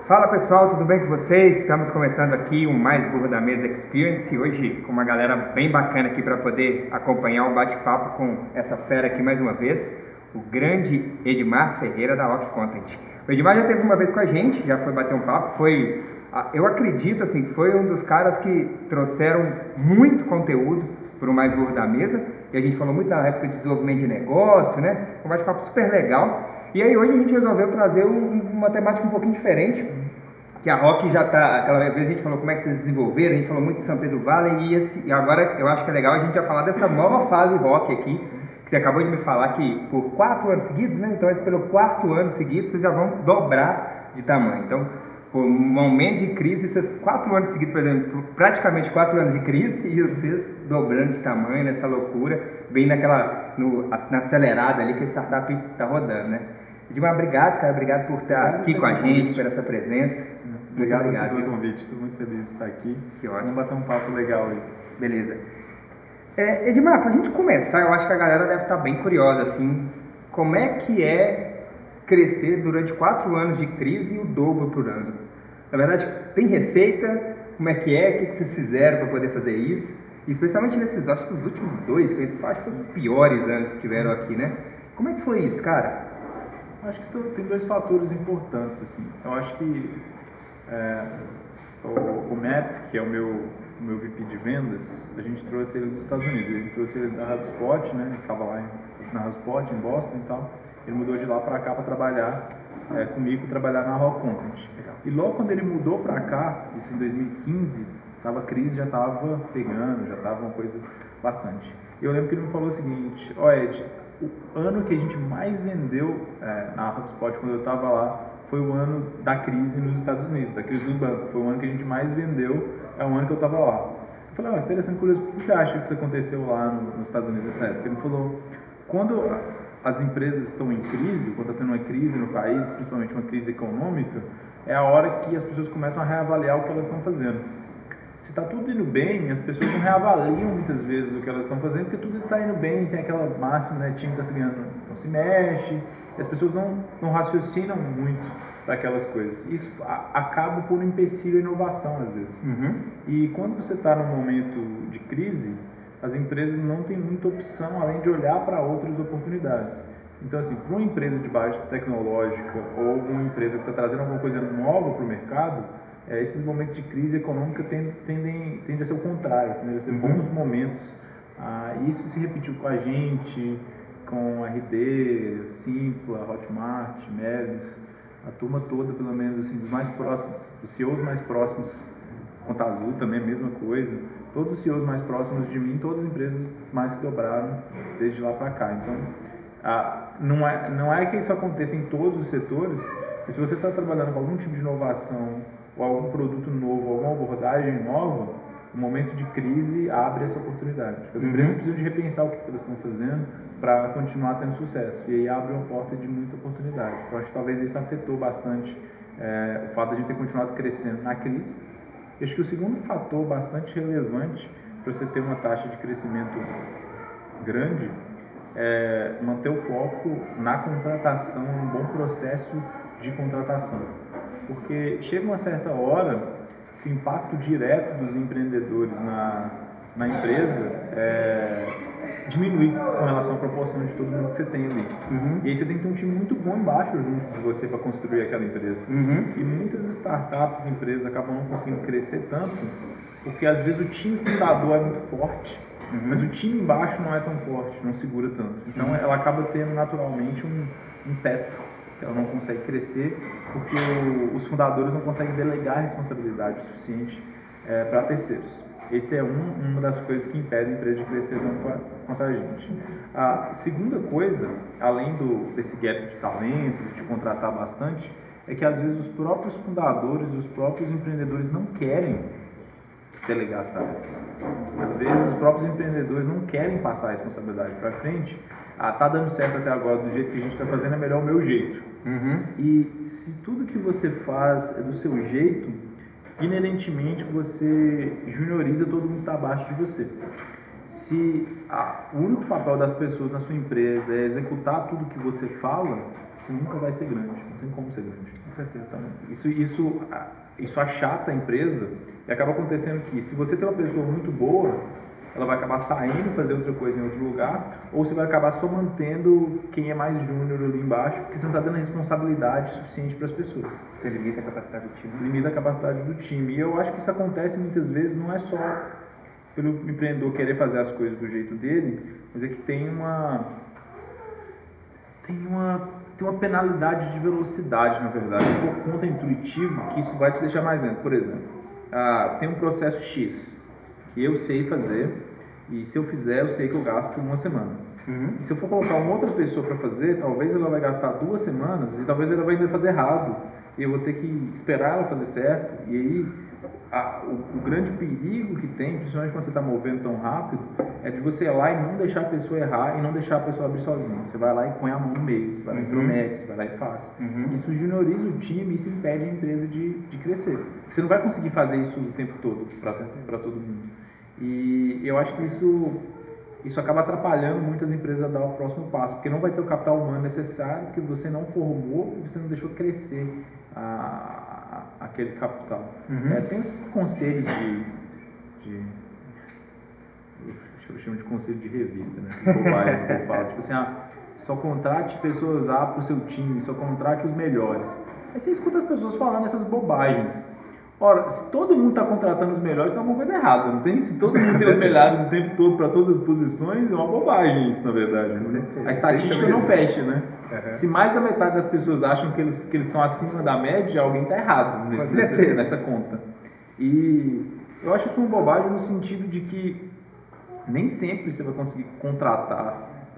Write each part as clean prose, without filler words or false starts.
Fala pessoal, tudo bem com vocês? Estamos começando aqui o Mais Burro da Mesa Experience, hoje com uma galera bem bacana aqui para poder acompanhar o bate-papo com essa fera aqui mais uma vez, o grande Edmar Ferreira da Rock Content. O Edmar já teve uma vez com a gente, já foi bater um papo, eu acredito assim, foi um dos caras que trouxeram muito conteúdo para o Mais Burro da Mesa, e a gente falou muito da época de desenvolvimento de negócio, né? Um bate-papo super legal. E aí hoje a gente resolveu trazer uma temática um pouquinho diferente, que a Rock já está, aquela vez a gente falou como é que vocês desenvolveram, a gente falou muito de São Pedro Valley e agora eu acho que é legal a gente já falar dessa nova fase Rock aqui, que você acabou de me falar que por 4 anos seguidos, né? Então pelo 4º ano seguido vocês já vão dobrar de tamanho. Então, por um momento de crise, esses 4 anos seguidos, por exemplo, praticamente 4 anos de crise, e vocês dobrando de tamanho nessa loucura, bem na acelerada ali que a startup está rodando, né? Edmar, obrigado, cara, obrigado por estar aqui com a gente, por essa presença. Obrigado pelo convite, estou muito feliz de estar aqui. Que ótimo. Vamos bater um papo legal aí. Beleza. Edmar, para a gente começar, eu acho que a galera deve estar bem curiosa, assim, como é que é crescer durante 4 anos de crise e o dobro por ano? Na verdade, tem receita? Como é que é? O que vocês fizeram para poder fazer isso? E especialmente nesses, acho que os últimos 2, que eu acho que foram os piores anos que tiveram aqui, né? Como é que foi isso, cara? Acho que tem 2 fatores importantes, assim. Eu acho que o Matt, que é o meu VP de vendas, a gente trouxe ele dos Estados Unidos. Ele trouxe ele da HubSpot, né? Ele estava lá na HubSpot, em Boston e tal. Ele mudou de lá para cá para trabalhar comigo, trabalhar na Rock Content. E logo quando ele mudou para cá, isso em 2015, a crise já estava pegando, já estava uma coisa bastante. E eu lembro que ele me falou o seguinte: Ed, o ano que a gente mais vendeu na HubSpot quando eu estava lá foi o ano da crise nos Estados Unidos, da crise do banco. Foi o ano que a gente mais vendeu, é o ano que eu estava lá. Eu falei, interessante, curioso, por que você acha que isso aconteceu lá nos Estados Unidos nessa época? Ele falou, quando as empresas estão em crise, quando está tendo uma crise no país, principalmente uma crise econômica, é a hora que as pessoas começam a reavaliar o que elas estão fazendo. Se está tudo indo bem, as pessoas não reavaliam muitas vezes o que elas estão fazendo, porque tudo está indo bem, tem aquela máxima, né, time está se ganhando, não se mexe, e as pessoas não raciocinam muito para aquelas coisas. Isso acaba por um empecilho à inovação, às vezes. Uhum. E quando você está num momento de crise, as empresas não têm muita opção além de olhar para outras oportunidades. Então, assim, para uma empresa de baixa tecnológica ou uma empresa que está trazendo alguma coisa nova para o mercado, esses momentos de crise econômica tendem a ser o contrário, tendem a ser bons momentos. Isso se repetiu com a gente, com a RD, Simpla, Hotmart, Melis, a turma toda, pelo menos assim, dos mais próximos, os CEOs mais próximos, Conta Azul também, a mesma coisa. Todos os CEOs mais próximos de mim, todas as empresas mais que dobraram desde lá para cá. Então, não é que isso aconteça em todos os setores, mas se você está trabalhando com algum tipo de inovação, ou algum produto novo, alguma abordagem nova, o momento de crise abre essa oportunidade. As empresas precisam de repensar o que elas estão fazendo para continuar tendo sucesso. E aí abre uma porta de muita oportunidade. Eu acho que talvez isso afetou bastante o fato de a gente ter continuado crescendo na crise. E acho que o segundo fator bastante relevante para você ter uma taxa de crescimento grande é manter o foco na contratação, um bom processo de contratação. Porque chega uma certa hora que o impacto direto dos empreendedores na empresa diminui com relação à proporção de todo mundo que você tem ali. E aí você tem que ter um time muito bom embaixo junto de você para construir aquela empresa. E muitas startups, empresas acabam não conseguindo crescer tanto porque às vezes o time fundador é muito forte, mas o time embaixo não é tão forte, não segura tanto. Então ela acaba tendo naturalmente um teto. Ela não consegue crescer porque os fundadores não conseguem delegar a responsabilidade suficiente para terceiros. Essa é uma das coisas que impede a empresa de crescer tanto quanto a gente. A segunda coisa, além desse gap de talentos, de contratar bastante, é que às vezes os próprios fundadores, os próprios empreendedores não querem delegar as tarefas. Às vezes os próprios empreendedores não querem passar a responsabilidade para frente. Tá dando certo até agora, do jeito que a gente está fazendo, é melhor o meu jeito. E se tudo que você faz é do seu jeito, inerentemente você junioriza todo mundo que está abaixo de você. se o único papel das pessoas na sua empresa é executar tudo que você fala, você nunca vai ser grande, não tem como ser grande. Com certeza. Isso achata a empresa e acaba acontecendo que, se você tem uma pessoa muito boa, ela vai acabar saindo, fazer outra coisa em outro lugar, ou você vai acabar só mantendo quem é mais júnior ali embaixo, porque você não está dando responsabilidade suficiente para as pessoas. Você limita a capacidade do time. Limita a capacidade do time. E eu acho que isso acontece muitas vezes, não é só pelo empreendedor querer fazer as coisas do jeito dele, mas é que tem uma penalidade de velocidade, na verdade, por conta intuitivo, que isso vai te deixar mais lento. Por exemplo, tem um processo X que eu sei fazer, e se eu fizer, eu sei que eu gasto uma semana. E se eu for colocar uma outra pessoa para fazer, talvez ela vai gastar 2 semanas, e talvez ela vai ainda fazer errado, e eu vou ter que esperar ela fazer certo. E aí, o grande perigo que tem, principalmente quando você está movendo tão rápido, é de você ir lá e não deixar a pessoa errar e não deixar a pessoa abrir sozinha. Você vai lá e põe a mão no meio, você vai lá e promete, você vai lá e faz. Isso junioriza o time e isso impede a empresa de crescer. Você não vai conseguir fazer isso o tempo todo para todo mundo. E eu acho que isso acaba atrapalhando muitas empresas a dar o próximo passo, porque não vai ter o capital humano necessário, porque você não formou e você não deixou crescer aquele capital. Tem esses conselhos eu chamo de conselho de revista, né? Que bobagem que eu falo. Tipo assim, só contrate pessoas A para o seu time, só contrate os melhores. Aí você escuta as pessoas falando essas bobagens. Ora, se todo mundo está contratando os melhores, tem alguma coisa errada, não tem? Se todo mundo tem os melhores o tempo todo para todas as posições, é uma bobagem isso, na verdade. Né? A estatística não fecha, né? Se mais da metade das pessoas acham que eles estão acima da média, alguém está errado nessa conta. E eu acho isso uma bobagem no sentido de que nem sempre você vai conseguir contratar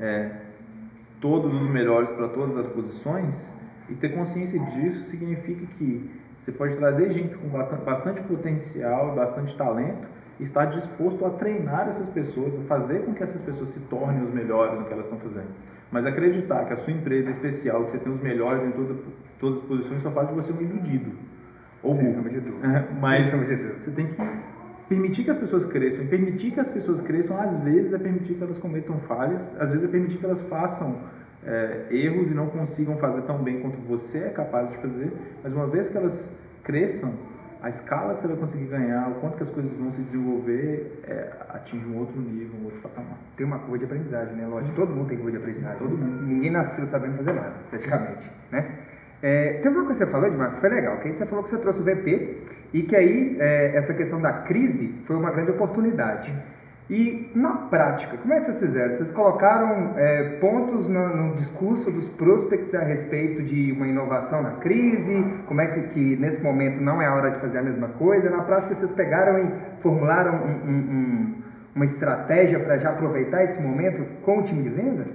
todos os melhores para todas as posições, e ter consciência disso significa que você pode trazer gente com bastante potencial e bastante talento e estar disposto a treinar essas pessoas, a fazer com que essas pessoas se tornem os melhores no que elas estão fazendo. Mas acreditar que a sua empresa é especial, que você tem os melhores em todas as posições, só faz de você um iludido. Ou burro. Mas você tem que permitir que as pessoas cresçam. E permitir que as pessoas cresçam, às vezes, é permitir que elas cometam falhas, às vezes é permitir que elas façam erros e não consigam fazer tão bem quanto você é capaz de fazer, mas uma vez que elas cresçam, a escala que você vai conseguir ganhar, o quanto que as coisas vão se desenvolver, atinge um outro nível, um outro patamar. Tem uma curva de aprendizagem, né? Lógico, todo mundo tem curva de aprendizagem. Todo mundo. Ninguém nasceu sabendo fazer nada, praticamente, né? Teve uma coisa que você falou, Edmar, que foi legal, que aí você falou que você trouxe o VP e que aí essa questão da crise foi uma grande oportunidade. E na prática, como é que vocês fizeram? Vocês colocaram pontos no discurso dos prospects a respeito de uma inovação na crise? Como é que nesse momento não é a hora de fazer a mesma coisa? Na prática, vocês pegaram e formularam uma estratégia para já aproveitar esse momento com o time de venda?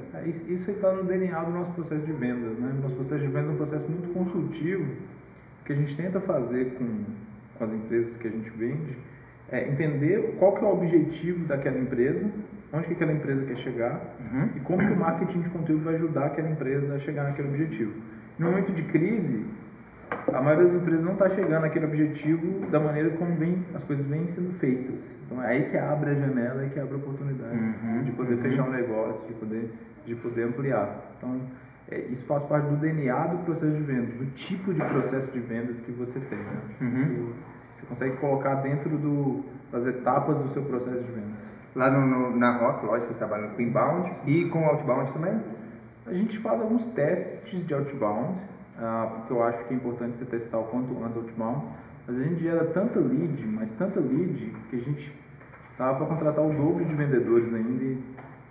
Isso está no DNA do nosso processo de vendas, né? O nosso processo de vendas é um processo muito consultivo, que a gente tenta fazer com as empresas que a gente vende, entender qual que é o objetivo daquela empresa, onde que aquela empresa quer chegar e como que o marketing de conteúdo vai ajudar aquela empresa a chegar naquele objetivo. No momento de crise, a maioria das empresas não está chegando naquele objetivo da maneira como as coisas vêm sendo feitas. Então é aí que abre a janela, é aí que abre a oportunidade de poder fechar um negócio, de poder ampliar. Então, isso faz parte do DNA do processo de vendas, do tipo de processo de vendas que você tem. Né? Você consegue colocar dentro das etapas do seu processo de vendas. Lá na Rock, lógico, você trabalha com inbound e com outbound também? A gente faz alguns testes de outbound, porque eu acho que é importante você testar o quanto antes outbound, mas a gente gera tanta lead, que a gente estava para contratar o dobro de vendedores ainda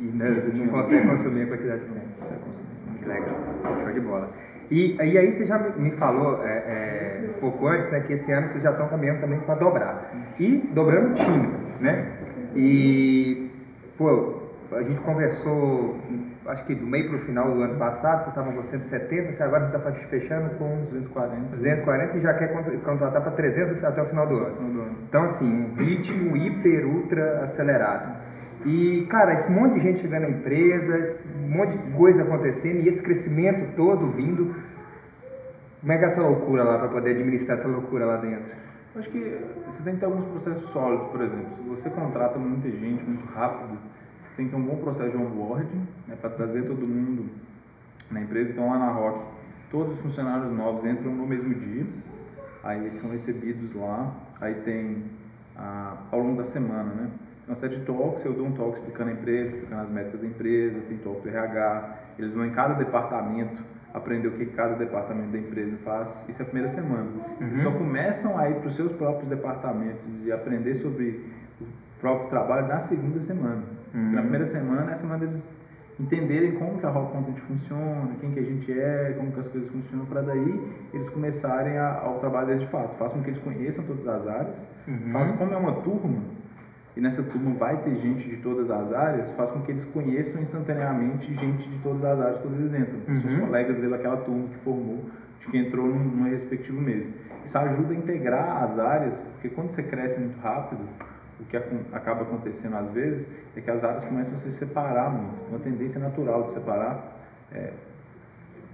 e não consegue consumir a quantidade de vendas. Que legal, show de bola. E aí você já me falou um pouco antes, né, que esse ano vocês já estão caminhando também para dobrar. E dobrando o time, né? E, a gente conversou, acho que do meio para o final do ano passado, vocês estavam com 170, agora você está fechando com 240 e já quer contratar para 300 até o final do ano. Então, assim, um ritmo hiper, ultra acelerado. E, cara, esse monte de gente chegando na empresa, um monte de coisa acontecendo e esse crescimento todo vindo. Como é que é essa loucura lá, para poder administrar essa loucura lá dentro? Eu acho que você tem que ter alguns processos sólidos, por exemplo. Se você contrata muita gente muito rápido, você tem que ter um bom processo de onboarding, né, para trazer todo mundo na empresa. Então, lá na Rock, todos os funcionários novos entram no mesmo dia, aí eles são recebidos lá, aí tem ao longo da semana, né? Uma série de talks, eu dou um talk explicando a empresa, explicando as métricas da empresa, tem talk do RH, eles vão em cada departamento aprender o que cada departamento da empresa faz. Isso é a primeira semana. Eles só começam a ir para os seus próprios departamentos e aprender sobre o próprio trabalho na segunda semana. Na primeira semana é a semana deles entenderem como que a Rock Content funciona, quem que a gente é, como que as coisas funcionam, para daí eles começarem ao trabalho deles de fato. Faz com que eles conheçam todas as áreas, faz como é uma turma, e nessa turma vai ter gente de todas as áreas, faz com que eles conheçam instantaneamente gente de todas as áreas quando eles entram. Seus colegas dele, aquela turma que formou, de que entrou no respectivo mês. Isso ajuda a integrar as áreas, porque quando você cresce muito rápido, o que acaba acontecendo às vezes é que as áreas começam a se separar muito. Uma tendência natural de separar.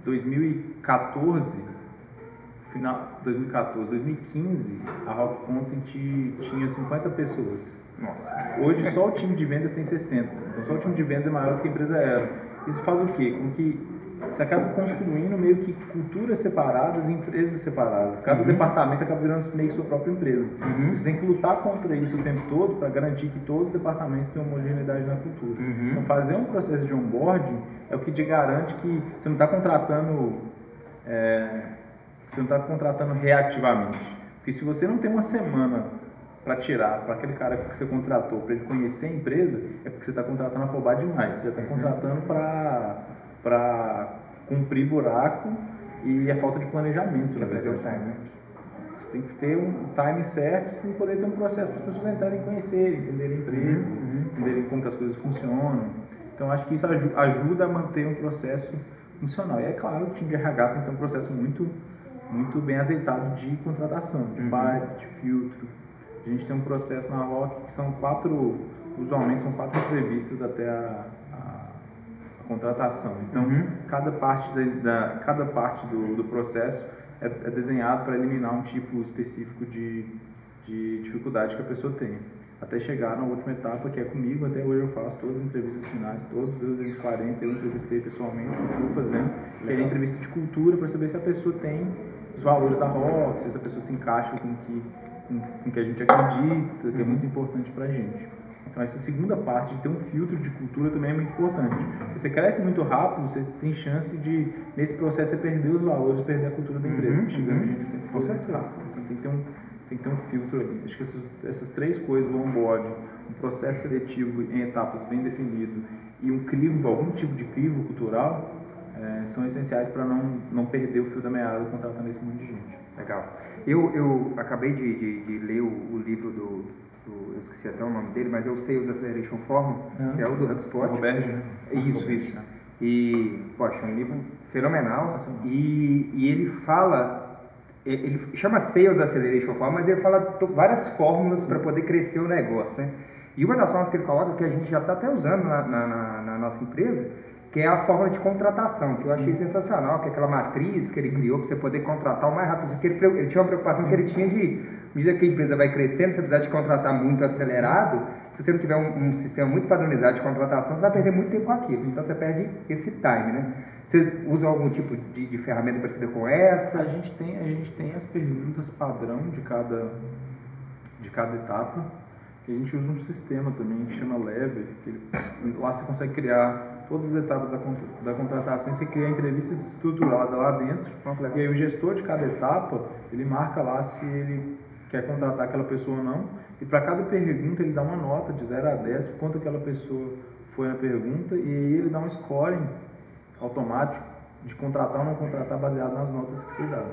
2014, 2015, a Rock Content tinha 50 pessoas. Nossa. Hoje só o time de vendas tem 60. Então só o time de vendas é maior do que a empresa era. Isso faz o quê? Com que você acaba construindo meio que culturas separadas e empresas separadas. Cada departamento acaba virando meio que sua própria empresa. Você tem que lutar contra isso o tempo todo para garantir que todos os departamentos tenham homogeneidade na cultura. Então fazer um processo de onboarding é o que te garante que você não está contratando reativamente. Porque se você não tem uma semana para tirar para aquele cara que você contratou, para ele conhecer a empresa, é porque você está contratando afobado demais. Você já está contratando para cumprir buraco e a falta de planejamento. Você tem que ter um time certo, você tem que poder ter um processo para as pessoas entrarem e conhecerem, entenderem a empresa, entenderem como que as coisas funcionam. Então, acho que isso ajuda a manter um processo funcional. E é claro, o time de RH tem que ter um processo muito bem azeitado de contratação, de base, de filtro. A gente tem um processo na Rock que são usualmente são 4 entrevistas até a contratação. Então, cada parte do processo é desenhado para eliminar um tipo específico de dificuldade que a pessoa tem. Até chegar na última etapa, que é comigo. Até hoje eu faço todas as entrevistas finais, todos os 240 eu entrevistei pessoalmente, continuo fazendo, que é a entrevista de cultura, para saber se a pessoa tem os valores da Rock, se essa pessoa se encaixa com o que a gente acredita, que é muito importante para a gente. Então, essa segunda parte de ter um filtro de cultura também é muito importante. Se você cresce muito rápido, você tem chance de, nesse processo, você perder os valores, perder a cultura da empresa. Chegando gente que tem muito rápido. Então, tem que ter um filtro ali. Acho que essas 3 coisas, o onboard, um processo seletivo em etapas bem definido e algum tipo de crivo cultural, são essenciais para não perder o fio da meada contratando esse monte de gente. Legal. Eu acabei de ler o livro eu esqueci até o nome dele, mas é o Sales Acceleration Formula, que é o do HubSpot. Roberto, né? Isso. E, poxa, é um livro fenomenal. E ele fala, ele chama Sales Acceleration Formula, mas ele fala várias fórmulas para poder crescer o negócio, né? E uma das formas que ele coloca, que a gente já está até usando na nossa empresa, que é a forma de contratação, que eu achei sensacional, que é aquela matriz que ele criou para você poder contratar o mais rápido. Porque ele tinha uma preocupação que ele tinha de, à medida que a empresa vai crescendo, você precisar de contratar muito acelerado, se você não tiver um sistema muito padronizado de contratação, você vai perder muito tempo com aquilo. Então você perde esse time, né? Você usa algum tipo de ferramenta parecida com essa? A gente tem as perguntas padrão de cada etapa, que a gente usa um sistema também que chama Lever, lá você consegue criar todas as etapas da contratação, você cria a entrevista estruturada lá dentro, e aí o gestor de cada etapa, ele marca lá se ele quer contratar aquela pessoa ou não, e para cada pergunta ele dá uma nota de 0 a 10, quanto aquela pessoa foi na pergunta, e aí ele dá um scoring automático de contratar ou não contratar baseado nas notas que foi dado.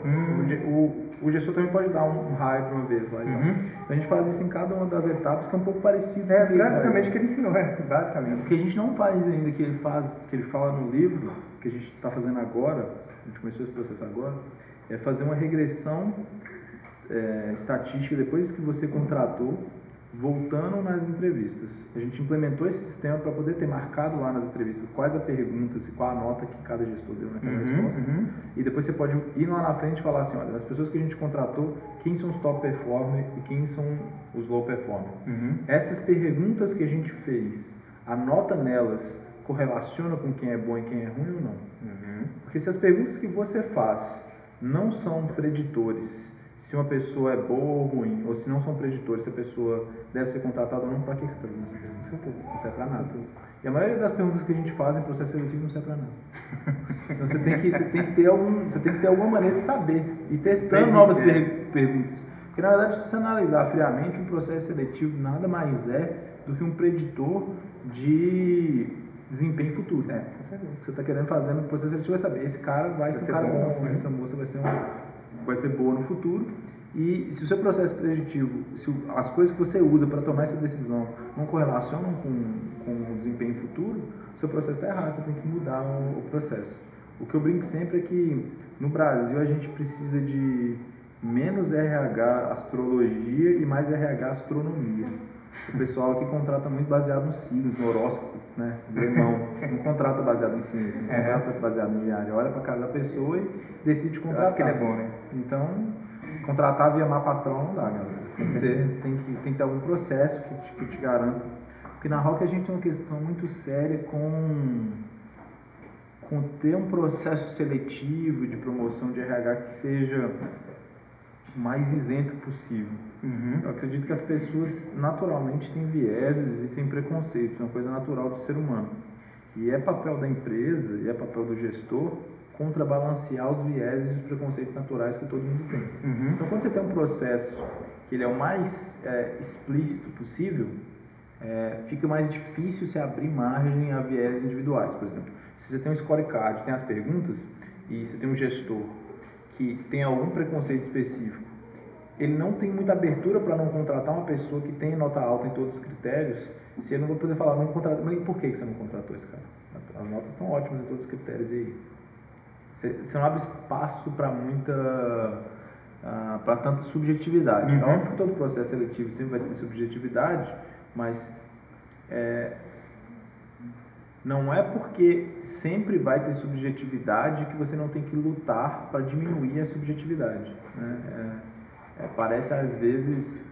O gestor também pode dar um raio de uma vez lá. Então a gente faz isso em cada uma das etapas, que é um pouco parecido. Basicamente o que ele ensinou, basicamente. O que a gente não faz ainda, que ele fala no livro, que a gente está fazendo agora, a gente começou esse processo agora, é fazer uma regressão estatística depois que você contratou Voltando nas entrevistas, a gente implementou esse sistema para poder ter marcado lá nas entrevistas quais as perguntas e qual a nota que cada gestor deu naquela resposta. E depois você pode ir lá na frente e falar assim, olha, das pessoas que a gente contratou, quem são os top performers e quem são os low performers. Essas perguntas que a gente fez, a nota nelas correlaciona com quem é bom e quem é ruim ou não? Porque se as perguntas que você faz não são preditores se uma pessoa é boa ou ruim, ou se não são preditores, se a pessoa deve ser contratada ou não, para que você está fazendo essa pergunta? Não serve para nada. E a maioria das perguntas que a gente faz em processo seletivo não serve para nada. Então você tem que ter alguma maneira de saber e testando novas perguntas. Porque na verdade, se você analisar friamente, um processo seletivo nada mais é do que um preditor de desempenho futuro. O que você está querendo fazer no processo seletivo é saber, esse cara vai ser um cara bom, essa moça vai ser boa no futuro. E se o seu processo preditivo, se as coisas que você usa para tomar essa decisão não correlacionam com o desempenho futuro, o seu processo está errado, você tem que mudar o processo. O que eu brinco sempre é que no Brasil a gente precisa de menos RH astrologia e mais RH astronomia. O pessoal aqui contrata muito baseado nos signos, no horóscopo, né? Não contrata baseado em ciência, não contrata baseado em diário. Olha para casa da pessoa e decide contratar. Eu acho que ele é bom, né? Então, contratar via mapa astral não dá, galera. Tem que ter algum processo que te garanta. Porque na Rock a gente tem uma questão muito séria com ter um processo seletivo de promoção de RH que seja o mais isento possível. Eu acredito que as pessoas naturalmente têm vieses e têm preconceitos, é uma coisa natural do ser humano. E é papel da empresa e é papel do gestor contrabalancear os vieses e os preconceitos naturais que todo mundo tem. Então, quando você tem um processo que ele é o mais explícito possível, fica mais difícil se abrir margem a viés individuais. Por exemplo, se você tem um scorecard, tem as perguntas, e você tem um gestor que tem algum preconceito específico, ele não tem muita abertura para não contratar uma pessoa que tem nota alta em todos os critérios, se ele não vai poder falar, não contrata, mas por que você não contratou esse cara? As notas estão ótimas em todos os critérios, e aí? Você não abre espaço para para tanta subjetividade. É óbvio que todo processo seletivo sempre vai ter subjetividade, mas não é porque sempre vai ter subjetividade que você não tem que lutar para diminuir a subjetividade, né? Parece, às vezes,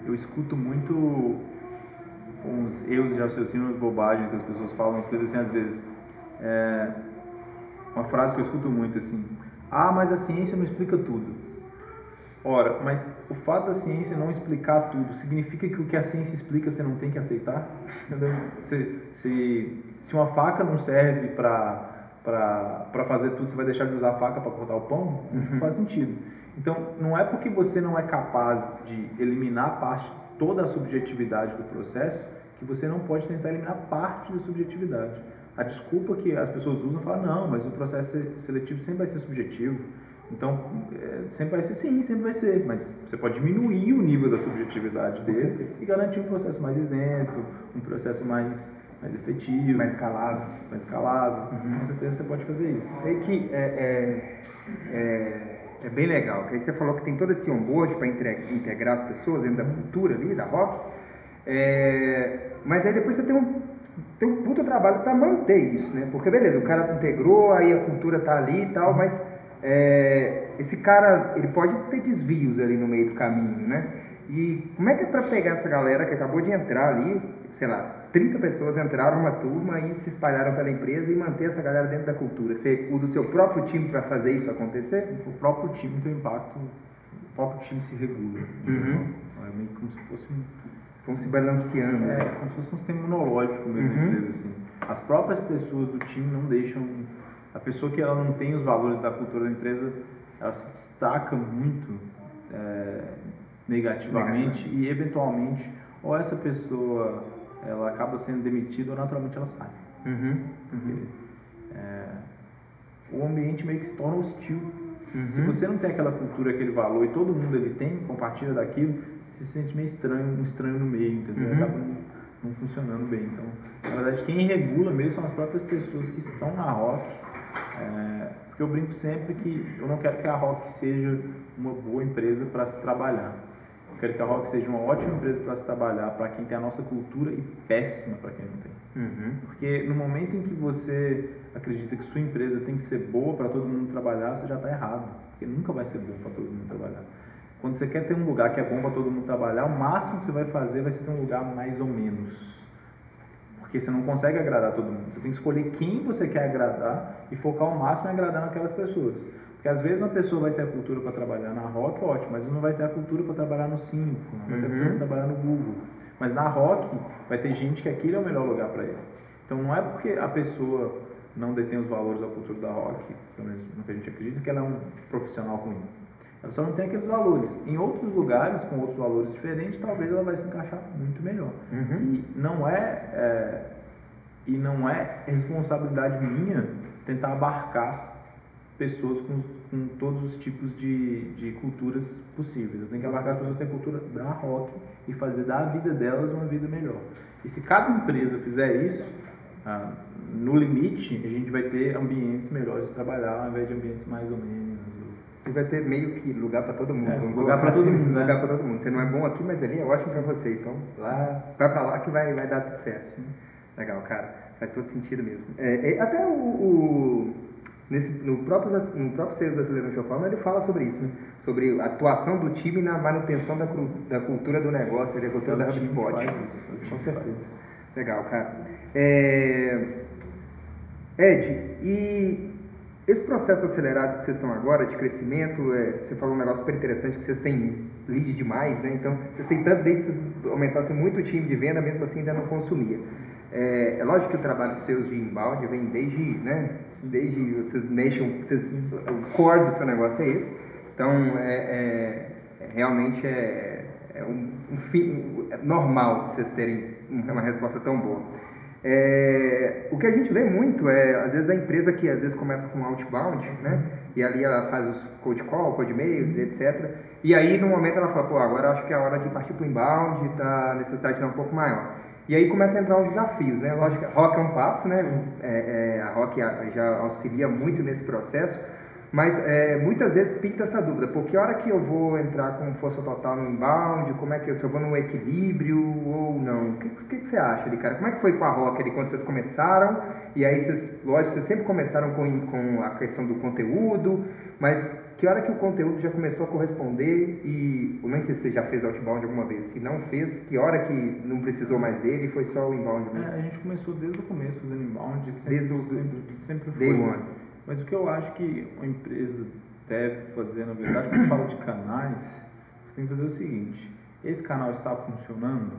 eu escuto muito uns erros de raciocínio, umas bobagens que as pessoas falam, as coisas assim, às vezes. Uma frase que eu escuto muito assim: mas a ciência não explica tudo. Ora, mas o fato da ciência não explicar tudo significa que o que a ciência explica você não tem que aceitar? Entendeu? Se uma faca não serve para fazer tudo, você vai deixar de usar a faca para cortar o pão? Não faz sentido. Então, não é porque você não é capaz de eliminar toda a subjetividade do processo que você não pode tentar eliminar parte da subjetividade. A desculpa que as pessoas usam é falar, não, mas o processo seletivo sempre vai ser subjetivo. Então, sempre vai ser, sim, sempre vai ser, mas você pode diminuir o nível da subjetividade dele e garantir um processo mais isento, um processo mais efetivo, mais escalável. Com certeza você pode fazer isso. Sei que é bem legal, porque aí você falou que tem todo esse onboard para integrar as pessoas dentro da cultura ali, da Rock, mas aí depois você tem um puta trabalho para manter isso, né? Porque beleza, o cara integrou, aí a cultura tá ali e tal, mas esse cara, ele pode ter desvios ali no meio do caminho, né? E como é que é para pegar essa galera que acabou de entrar ali, sei lá, 30 pessoas entraram numa turma e se espalharam pela empresa e manter essa galera dentro da cultura? Você usa o seu próprio time para fazer isso acontecer? O próprio time tem impacto, o próprio time se regula. É meio como se fosse vão se balanceando. Como se fosse um sistema imunológico mesmo, empresa, assim. As próprias pessoas do time não deixam. A pessoa que ela não tem os valores da cultura da empresa, ela se destaca muito negativamente e eventualmente ou essa pessoa ela acaba sendo demitida ou naturalmente ela sai. O ambiente meio que se torna hostil. Se você não tem aquela cultura, aquele valor e todo mundo ele tem, compartilha daquilo, você se sente meio estranho, um estranho no meio, entendeu? Acaba não funcionando bem. Então, na verdade, quem regula mesmo são as próprias pessoas que estão na Rock. Porque eu brinco sempre que eu não quero que a Rock seja uma boa empresa para se trabalhar. Eu quero que a Rock seja uma ótima empresa para se trabalhar, para quem tem a nossa cultura e péssima para quem não tem. Porque no momento em que você acredita que sua empresa tem que ser boa para todo mundo trabalhar, você já está errado. Porque nunca vai ser bom para todo mundo trabalhar. Quando você quer ter um lugar que é bom para todo mundo trabalhar, o máximo que você vai fazer vai ser ter um lugar mais ou menos. Porque você não consegue agradar todo mundo. Você tem que escolher quem você quer agradar e focar ao máximo em agradar naquelas pessoas. Porque às vezes uma pessoa vai ter a cultura para trabalhar na Rock, ótimo, mas não vai ter a cultura para trabalhar no 5, não vai ter a cultura para trabalhar no Google. Mas na Rock vai ter gente que aquele é o melhor lugar para ele. Então não é porque a pessoa não detém os valores da cultura da Rock, pelo menos no que a gente acredita, que ela é um profissional ruim. Ela só não tem aqueles valores. Em outros lugares, com outros valores diferentes, talvez ela vai se encaixar muito melhor. E não é responsabilidade minha tentar abarcar pessoas com todos os tipos de culturas possíveis. Eu tenho que abarcar as pessoas que têm a cultura da Rock e fazer da vida delas uma vida melhor. E se cada empresa fizer isso, no limite, a gente vai ter ambientes melhores de trabalhar, ao invés de ambientes mais ou menos. E vai ter meio que lugar para todo mundo. Lugar para todo mundo. Lugar para todo mundo. Você não é bom aqui, mas ali é ótimo para você. Então, vai para lá que vai dar tudo certo. Legal, cara. Faz todo sentido mesmo. Até no próprio Sales Acelerando Sua Forma, ele fala sobre isso, né? Sobre a atuação do time na manutenção da cultura do negócio, da cultura da HubSpot. Com certeza. Legal, cara. Ed, e esse processo acelerado que vocês estão agora, de crescimento, você falou um negócio super interessante, que vocês têm lead demais, né? Então, vocês têm tanto lead que vocês aumentassem muito o time de venda, mesmo assim ainda não consumia. É lógico que o trabalho seus de inbound vem desde vocês mexem, o core do seu negócio é esse. Então, realmente é normal vocês terem uma resposta tão boa. O que a gente vê muito às vezes a empresa que às vezes começa com outbound, né? E ali ela faz os cold call, cold mails, etc. E aí no momento ela fala, agora acho que é a hora de partir para o inbound, a necessidade é um pouco maior. E aí começa a entrar os desafios, né? Lógico que a Rock é um passo, né? A Rock já auxilia muito nesse processo, mas muitas vezes pinta essa dúvida, pô, que hora que eu vou entrar com força total no inbound, como é que se eu vou no equilíbrio ou não? O que você acha ali, cara? Como é que foi com a Rock ali quando vocês começaram? E aí vocês sempre começaram com a questão do conteúdo, mas que hora que o conteúdo já começou a corresponder e eu nem sei se você já fez outbound alguma vez, se não fez, que hora que não precisou mais dele e foi só o inbound mesmo? A gente começou desde o começo fazendo inbound, sempre foi. Day one. Mas o que eu acho que uma empresa deve fazer, na verdade, quando você fala de canais, você tem que fazer o seguinte: esse canal está funcionando?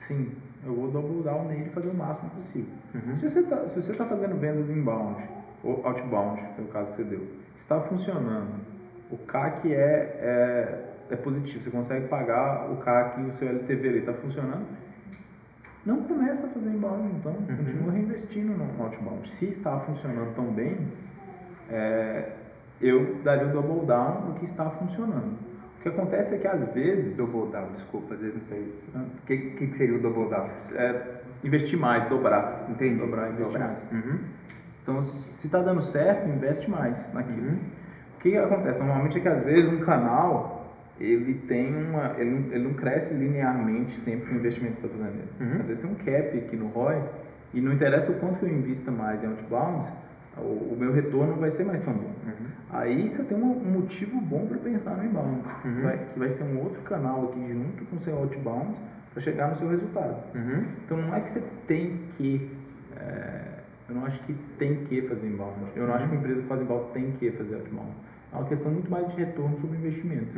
Sim, eu vou double down nele e fazer o máximo possível. Se você está fazendo vendas inbound ou outbound, que é o caso que você deu, está funcionando, o CAC é positivo, você consegue pagar o CAC e o seu LTV ali está funcionando, não começa a fazer inbound, então continua reinvestindo no outbound. Se está funcionando tão bem, eu daria o double down no que está funcionando. O que acontece é que às vezes... Double down, desculpa, às vezes não sei. O que seria o double down? Investir mais, dobrar. Entendi. Investir mais. Então, se está dando certo, investe mais naquilo. O que acontece? Normalmente é que às vezes um canal, ele não cresce linearmente sempre com o investimento que você está fazendo. Às vezes tem um cap aqui no ROI e não interessa o quanto que eu invista mais em outbound, o meu retorno vai ser mais tão bom. Aí você tem um motivo bom para pensar no inbound, que vai ser um outro canal aqui junto com o seu outbound para chegar no seu resultado. Então não é que você tem que... eu não acho que tem que fazer inbound. Eu não acho que uma empresa que faz inbound tem que fazer outbound. É uma questão muito mais de retorno sobre o investimento.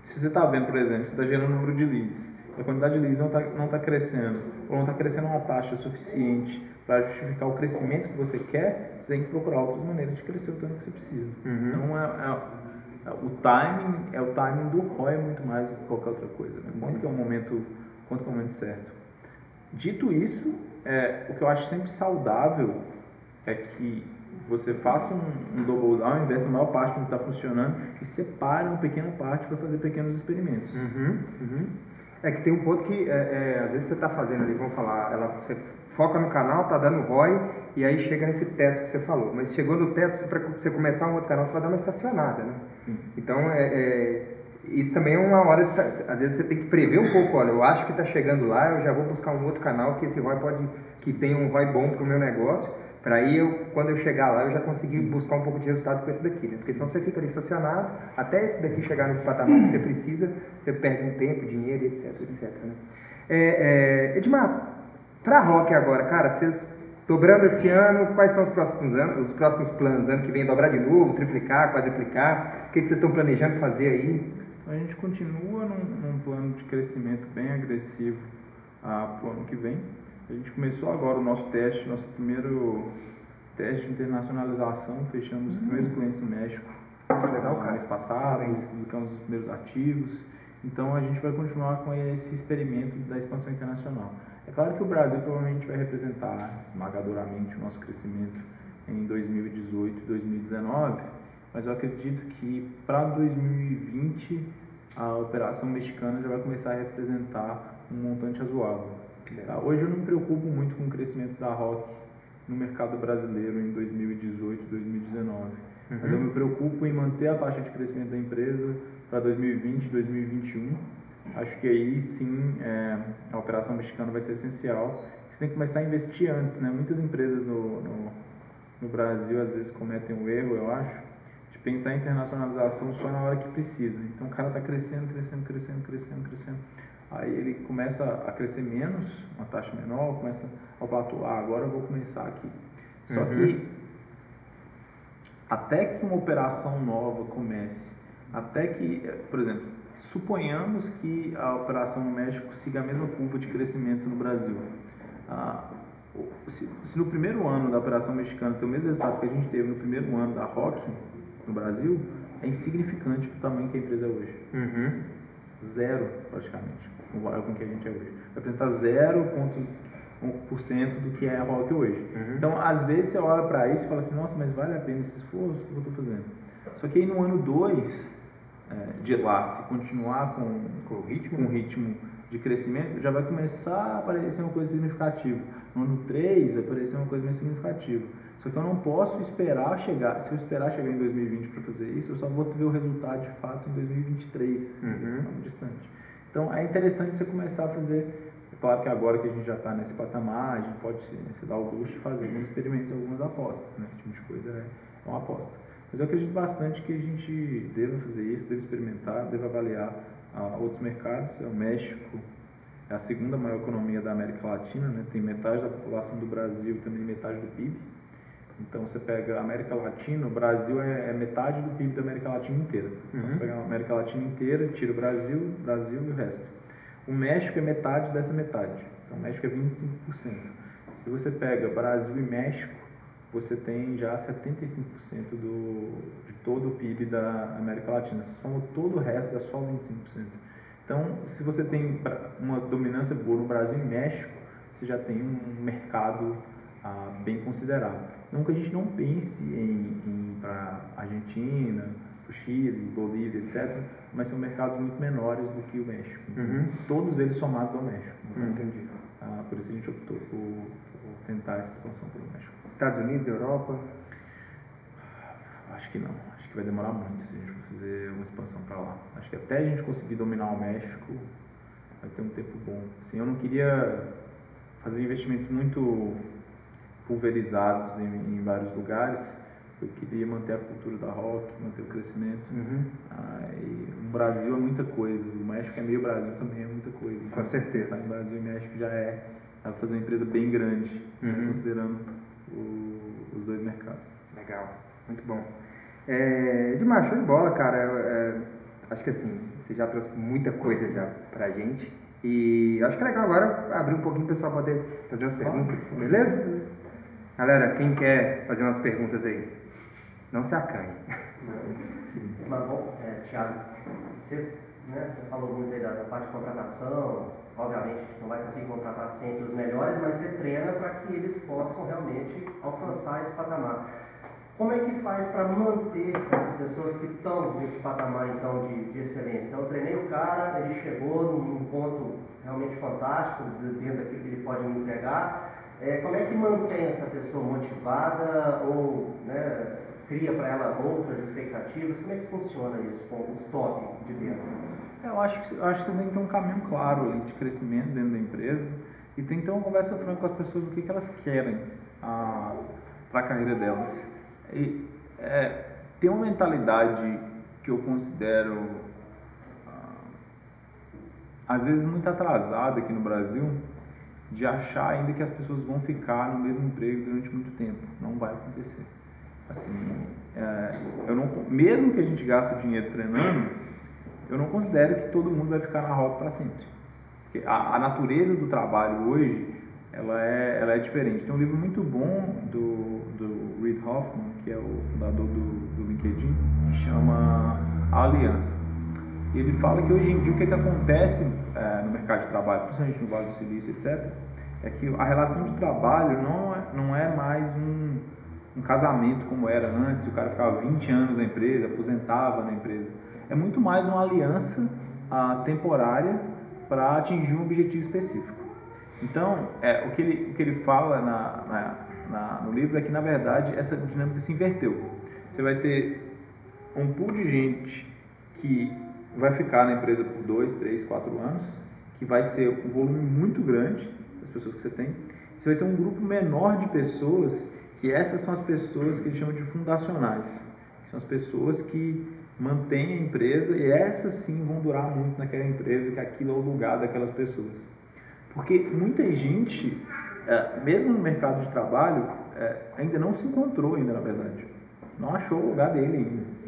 Se você está vendo, por exemplo, você está gerando um número de leads, a quantidade de leads não está crescendo, ou não está crescendo uma taxa suficiente para justificar o crescimento que você quer, você tem que procurar outras maneiras de crescer o tanto que você precisa. Então, o timing do ROI muito mais do que qualquer outra coisa. Né? Quanto que é o momento certo? Dito isso, o que eu acho sempre saudável é que você faça um double down, investe a maior parte do que está funcionando e separe uma pequena parte para fazer pequenos experimentos. É que tem um ponto que às vezes você está fazendo ali, vamos falar, você foca no canal, está dando ROI e aí chega nesse teto que você falou. Mas chegou no teto, para você começar um outro canal, você vai dar uma estacionada, né? Então, Isso também é uma hora, às vezes você tem que prever um pouco, olha, eu acho que está chegando lá, eu já vou buscar um outro canal que esse ROI que tem um ROI bom para o meu negócio, para aí quando eu chegar lá, eu já conseguir buscar um pouco de resultado com esse daqui, né? Porque senão você fica ali estacionado, até esse daqui chegar no patamar que você precisa, você perde um tempo, dinheiro, etc, né? Edmar, para a Rock agora, cara, vocês dobrando esse ano, quais são os próximos anos, os próximos planos? Ano que vem dobrar de novo, triplicar, quadruplicar? O que vocês estão planejando fazer aí? A gente continua num plano de crescimento bem agressivo para o ano que vem. A gente começou agora o nosso primeiro teste de internacionalização, fechamos os primeiros clientes no México. Legal, cara. Mês passado, publicamos os primeiros ativos. Então a gente vai continuar com esse experimento da expansão internacional. É claro que o Brasil provavelmente vai representar esmagadoramente o nosso crescimento em 2018 e 2019, mas eu acredito que para 2020 a operação mexicana já vai começar a representar um montante razoável. Hoje eu não me preocupo muito com o crescimento da Rock no mercado brasileiro em 2018 e 2019, mas eu me preocupo em manter a taxa de crescimento da empresa para 2020 e 2021. Acho que aí sim a operação mexicana vai ser essencial. Você tem que começar a investir antes, né? Muitas empresas no Brasil às vezes cometem um erro, eu acho, de pensar em internacionalização só na hora que precisa. Então o cara está crescendo. Aí ele começa a crescer menos, uma taxa menor, começa a platô, agora eu vou começar aqui. Só que até que uma operação nova comece, até que, por exemplo, suponhamos que a operação no México siga a mesma curva de crescimento no Brasil. Se no primeiro ano da operação mexicana tem o mesmo resultado que a gente teve no primeiro ano da Rock no Brasil, é insignificante para o tamanho que a empresa é hoje. Zero, praticamente, comparado com o que a gente é hoje. Vai apresentar 0,1% do que é a Rock hoje. Então, às vezes, você olha para isso e fala assim, nossa, mas vale a pena esse esforço que eu estou fazendo. Só que aí no ano 2, de lá, se continuar com o ritmo de crescimento, já vai começar a aparecer uma coisa significativa. No ano 3, vai aparecer uma coisa mais significativa. Só que eu não posso esperar chegar. Se eu esperar chegar em 2020 para fazer isso, eu só vou ver o resultado de fato em 2023, muito distante. Então é interessante você começar a fazer. É claro que agora que a gente já está nesse patamar, a gente pode se dar o luxo de fazer alguns experimentos, algumas apostas, né? Esse tipo de coisa é uma aposta. Mas eu acredito bastante que a gente deva fazer isso, deva experimentar, deva avaliar outros mercados. O México é a segunda maior economia da América Latina, né? Tem metade da população do Brasil e também metade do PIB. Então você pega a América Latina, o Brasil é metade do PIB da América Latina inteira. Então você pega a América Latina inteira, tira o Brasil e o resto. O México é metade dessa metade. Então o México é 25%. Se você pega Brasil e México, você tem já 75% de todo o PIB da América Latina. Se soma todo o resto, dá só 25%. Então, se você tem uma dominância boa no Brasil e México, você já tem um mercado bem considerável. Não que a gente não pense em ir para Argentina, para o Chile, Bolívia, etc., mas são mercados muito menores do que o México. Todos eles somados ao México. Entendi. Por isso a gente optou por tentar essa expansão pelo México. Estados Unidos, Europa? Acho que não. Acho que vai demorar muito se a gente for fazer uma expansão para lá. Acho que até a gente conseguir dominar o México vai ter um tempo bom. Assim, eu não queria fazer investimentos muito pulverizados em vários lugares. Eu queria manter a cultura da Rock, manter o crescimento. O Brasil é muita coisa. O México é meio Brasil também, é muita coisa. Com certeza. Pensar em Brasil e México já dá para fazer uma empresa bem grande, considerando os dois mercados. Legal, muito bom. Edmar, show de bola, cara. Acho que assim, você já trouxe muita coisa já pra gente. E acho que é legal agora abrir um pouquinho para o pessoal poder fazer umas perguntas, beleza? Galera, quem quer fazer umas perguntas aí? Não se acanhe. Mas bom, Thiago, você falou muito aí da parte de contratação. Obviamente não vai conseguir contratar sempre os melhores, mas você treina para que eles possam realmente alcançar esse patamar. Como é que faz para manter essas pessoas que estão nesse patamar então de excelência? Então eu treinei o cara, ele chegou num ponto realmente fantástico, dentro daquilo que ele pode me entregar. Como é que mantém essa pessoa motivada ou cria para ela outras expectativas? Como é que funciona isso com os top de dentro? Eu acho que você tem que ter um caminho claro ali de crescimento dentro da empresa e tem que ter uma conversa franca com as pessoas do que elas querem para a carreira delas. E tem uma mentalidade que eu considero às vezes muito atrasada aqui no Brasil, de achar ainda que as pessoas vão ficar no mesmo emprego durante muito tempo. Não vai acontecer. Assim, mesmo que a gente gaste o dinheiro treinando, eu não considero que todo mundo vai ficar na Rock para sempre. Porque a natureza do trabalho hoje, ela é diferente. Tem um livro muito bom do Reid Hoffman, que é o fundador do LinkedIn, que chama A Aliança. E ele fala que hoje em dia o que acontece no mercado de trabalho, principalmente no Vale do Silício, etc., é que a relação de trabalho não é mais um casamento como era antes, o cara ficava 20 anos na empresa, aposentava na empresa. É muito mais uma aliança temporária para atingir um objetivo específico. Então, o que ele fala no livro é que, na verdade, essa dinâmica se inverteu. Você vai ter um pool de gente que vai ficar na empresa por 2, 3, 4 anos, que vai ser um volume muito grande das pessoas que você tem. Você vai ter um grupo menor de pessoas, que essas são as pessoas que eles chamam de fundacionais, que são as pessoas que mantêm a empresa e essas sim vão durar muito naquela empresa, que aquilo é o lugar daquelas pessoas. Porque muita gente, mesmo no mercado de trabalho, ainda não se encontrou ainda, na verdade. Não achou o lugar dele ainda.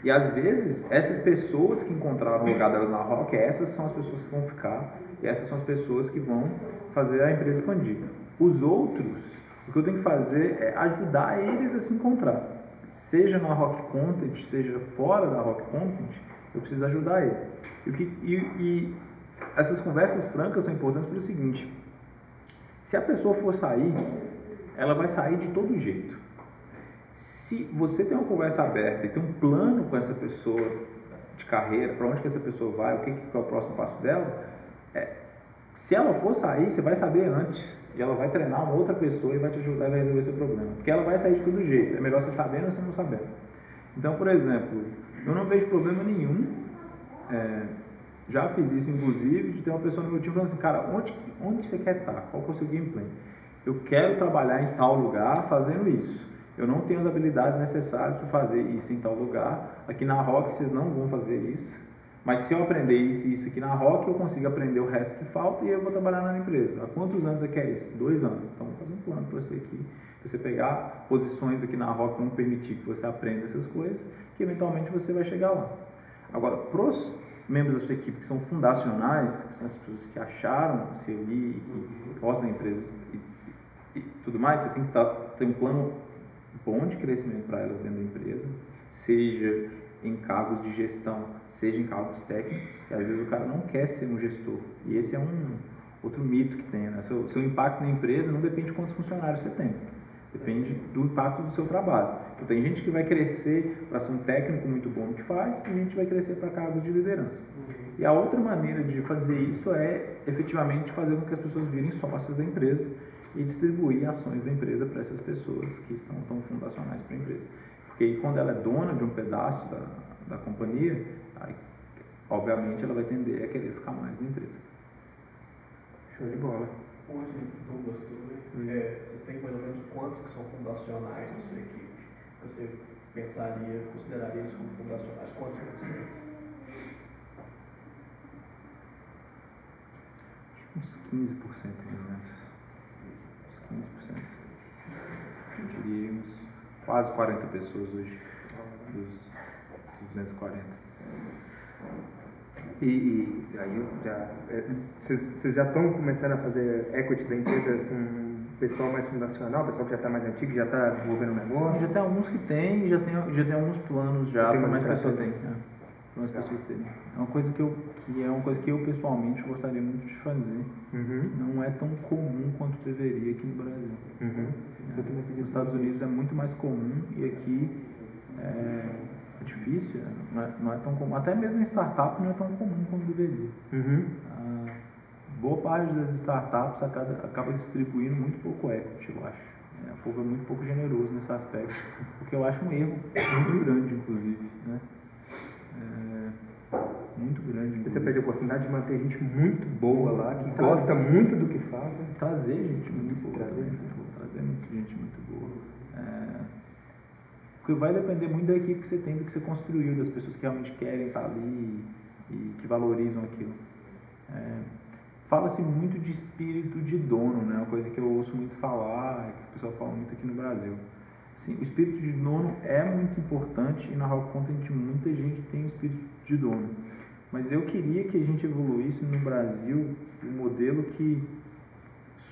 E às vezes, essas pessoas que encontraram o lugar delas na Rock, essas são as pessoas que vão ficar e essas são as pessoas que vão fazer a empresa expandir. Os outros, o que eu tenho que fazer é ajudar eles a se encontrar. Seja na Rock Content, seja fora da Rock Content, eu preciso ajudar ele. E essas conversas francas são importantes pelo seguinte: se a pessoa for sair, ela vai sair de todo jeito. Se você tem uma conversa aberta e tem um plano com essa pessoa de carreira, para onde que essa pessoa vai, o que é o próximo passo dela, se ela for sair, você vai saber antes e ela vai treinar uma outra pessoa e vai te ajudar a resolver esse problema. Porque ela vai sair de todo jeito. É melhor você sabendo ou você não sabendo. Então, por exemplo, eu não vejo problema nenhum, já fiz isso inclusive, de ter uma pessoa no meu time falando assim: cara, onde você quer estar? Qual que é o seu gameplay? Eu quero trabalhar em tal lugar fazendo isso. Eu não tenho as habilidades necessárias para fazer isso em tal lugar. Aqui na Rock vocês não vão fazer isso. Mas se eu aprender isso e isso aqui na Rock, eu consigo aprender o resto que falta e eu vou trabalhar na empresa. Há quantos anos você quer isso? 2 anos. Então, vou fazer um plano para você aqui. Se você pegar posições aqui na Rock, vão permitir que você aprenda essas coisas, que eventualmente você vai chegar lá. Agora, para os membros da sua equipe que são fundacionais, que são as pessoas que acharam-se ali, que gostam da empresa e tudo mais, você tem que ter um plano bom de crescimento para elas dentro da empresa, seja em cargos de gestão, seja em cargos técnicos, que às vezes o cara não quer ser um gestor. E esse é um outro mito que tem, né? Seu impacto na empresa não depende de quantos funcionários você tem, depende do impacto do seu trabalho. Então, tem gente que vai crescer para ser um técnico muito bom no que faz, e gente vai crescer para cargos de liderança. E a outra maneira de fazer isso é efetivamente fazer com que as pessoas virem sócios da empresa e distribuir ações da empresa para essas pessoas que são tão fundacionais para a empresa. Porque aí, quando ela é dona de um pedaço da companhia, aí, obviamente ela vai tender a querer ficar mais na empresa. Show de bola. Hoje, Douglas, vocês têm mais ou menos quantos que são fundacionais na sua equipe? Você consideraria eles como fundacionais? Quantos por cento? Uns 15%, mais ou menos. Uns 15%. Eu diria uns quase 40 pessoas hoje, dos 240. E aí vocês já estão começando a fazer equity da empresa com o pessoal mais fundacional, o pessoal que já está mais antigo, já está desenvolvendo o negócio? Já tem alguns que tem, já tem alguns planos já para mais pessoas terem. Mais pessoas terem. É uma coisa que eu pessoalmente gostaria muito de fazer. Não é tão comum quanto deveria aqui no Brasil. Nos Estados Unidos é muito mais comum e aqui é difícil, não é tão comum. Até mesmo em startup não é tão comum como deveria. Boa parte das startups acaba distribuindo muito pouco equity, eu acho. O povo é muito pouco generoso nesse aspecto, porque eu acho um erro muito grande, inclusive, né? Muito grande. Inclusive. Você perde a oportunidade de manter gente muito boa lá, que gosta muito do que faz. Trazer gente muito boa. Trazer muita gente muito boa. Porque vai depender muito da equipe que você tem, do que você construiu, das pessoas que realmente querem estar ali e que valorizam aquilo. Fala-se muito de espírito de dono, né? Uma coisa que eu ouço muito falar, que o pessoal fala muito aqui no Brasil. Assim, o espírito de dono é muito importante e na Rock Content muita gente tem o espírito de dono. Mas eu queria que a gente evoluísse no Brasil um modelo que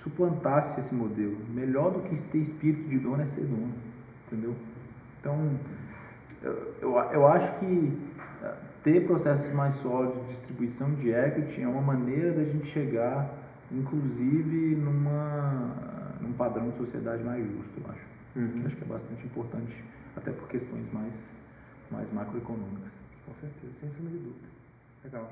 suplantasse esse modelo. Melhor do que ter espírito de dono é ser dono, entendeu? Então, eu acho que ter processos mais sólidos de distribuição de equity é uma maneira da gente chegar, inclusive, num padrão de sociedade mais justo, eu acho. Acho que é bastante importante, até por questões mais macroeconômicas. Com certeza, sem sombra de dúvida. Legal.